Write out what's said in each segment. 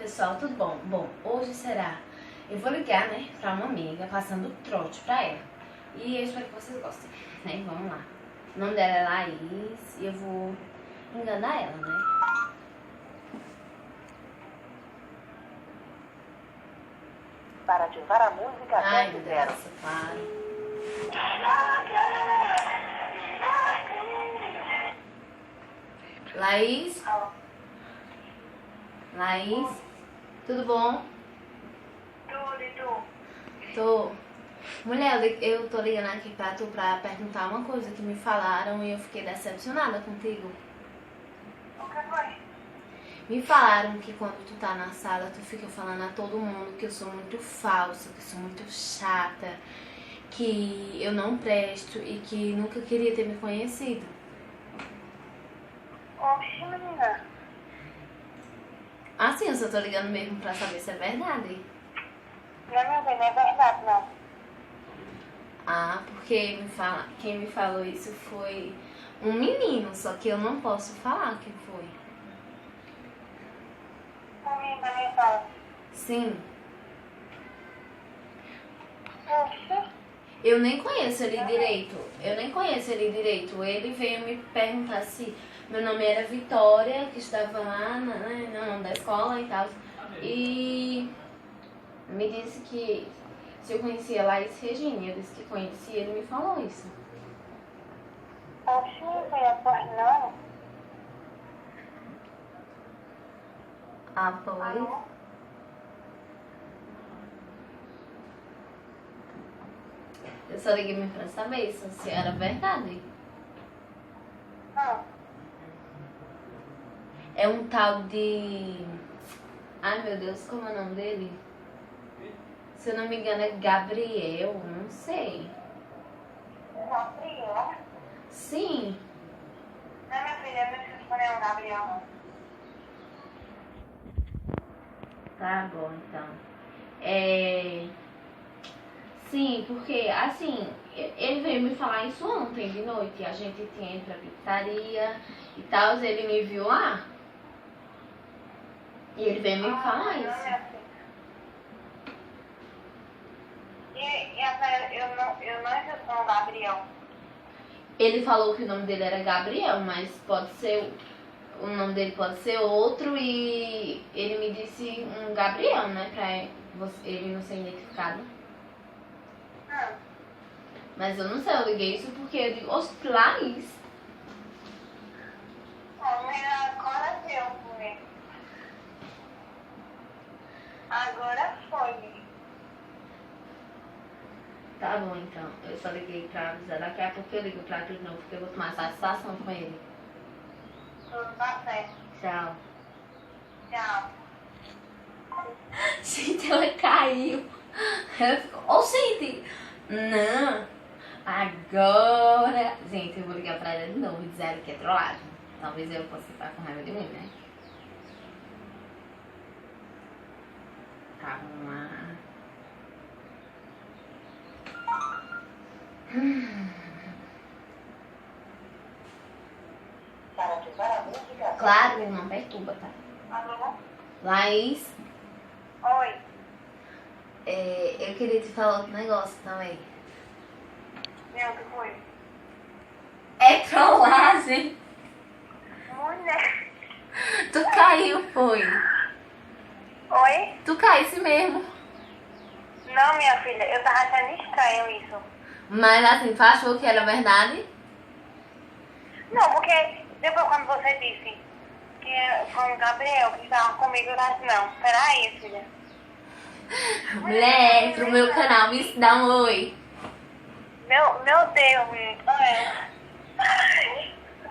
pessoal, tudo bom? Bom, hoje será... Eu vou ligar, né, pra uma amiga, passando o trote pra ela. E eu espero que vocês gostem, né? Vamos lá. O nome dela é Laís e eu vou enganar ela, né? Para ativar a música, Ai, meu zero. Deus, claro. Laís? Laís? Tudo bom? Tudo, e tu? Tô. Mulher, eu tô ligando aqui pra tu pra perguntar uma coisa que me falaram e eu fiquei decepcionada contigo. O que foi? Me falaram que quando tu tá na sala, tu fica falando a todo mundo que eu sou muito falsa, que eu sou muito chata, que eu não presto e que nunca queria ter me conhecido. Oxi, menina. Assim, eu só tô ligando mesmo pra saber se é verdade. Não, meu bem, não é verdade, não. Ah, porque quem me falou isso foi um menino, só que eu não posso falar quem foi. Comigo também fala. Sim. Oxi. Eu nem conheço ele direito. Ele veio me perguntar se meu nome era Vitória, que estava lá no nome da escola e tal. E me disse que se eu conhecia Laís Regina. Eu disse que conhecia, ele me falou isso. Oxi, meu bem, pois não. Ah, pois. Eu só liguei mesmo pra saber isso, se era verdade. Não. É um tal de... Ai, meu Deus, como é o nome dele? Se eu não me engano é Gabriel, não sei. Gabriel? Sim. Não, minha filha, eu não preciso escolher um Gabriel, não. Tá bom, então. Sim, porque, assim, ele veio me falar isso ontem de noite. A gente tinha ido pra pizzaria e tal, ele me viu lá. E ele veio me falar Não, isso. minha filha. E a senhora, eu não esqueci um Gabriel. Ele falou que o nome dele era Gabriel, mas pode ser... O nome dele pode ser outro e ele me disse um Gabriel, né? Pra ele não ser identificado. Mas eu não sei, eu liguei isso porque eu digo, oxe, Laís. Agora deu, mulher. Agora foi. Tá bom, então. Eu só liguei pra avisar. Daqui a pouco eu ligo pra tu de novo, porque eu vou tomar satisfação com ele. Tudo tá certo. Tchau. Tchau. Gente, ela caiu. Ela ficou, ô, gente. Não. Agora. Gente, eu vou ligar pra ela de novo e dizer a ela que é trollagem. Talvez eu possa ficar com raiva de mim, né? Tá, vamos lá. Para ativar a música. Claro, não perturba, tá? Alô? Laís, Oi. eu queria te falar outro negócio também. Meu, o que foi? É trollagem. Mulher. Tu caiu, foi. Oi? Tu caísse mesmo. Não, minha filha, eu tava achando estranho isso. Mas assim, tu achou que era verdade? Não, porque depois quando você disse que foi o Gabriel que estava comigo, eu disse, não, peraí, filha. Mulher, pro meu canal, me dá um oi. Meu Deus, menino.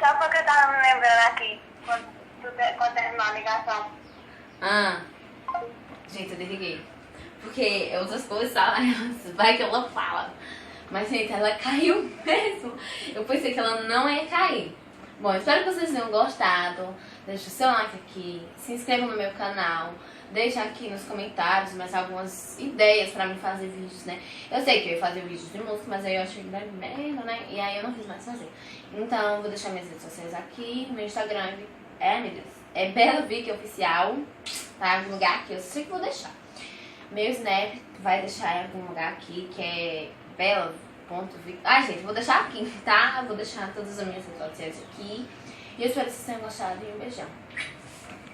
Sabe por que eu tava me lembrando aqui, quando terminou a ligação? Ah, gente, eu desliguei. Porque outras coisas, vai que ela fala. Mas, gente, ela caiu mesmo. Eu pensei que ela não ia cair. Bom, espero que vocês tenham gostado. Deixa o seu like aqui, se inscreva no meu canal. Deixa aqui nos comentários mais algumas ideias pra mim fazer vídeos, né? Eu sei que eu ia fazer vídeos de música, mas aí eu achei que deve merda, né? E aí eu não quis mais fazer. Então, vou deixar minhas redes sociais aqui. Meu Instagram é Amigas. é Bela Vic Oficial, tá? Em algum lugar aqui, eu sei que vou deixar. Meu Snap vai deixar em algum lugar aqui, que é bela.vic. Ai, gente, vou deixar aqui, tá? Eu vou deixar todas as minhas redes sociais aqui. E eu espero que vocês tenham gostado e um beijão.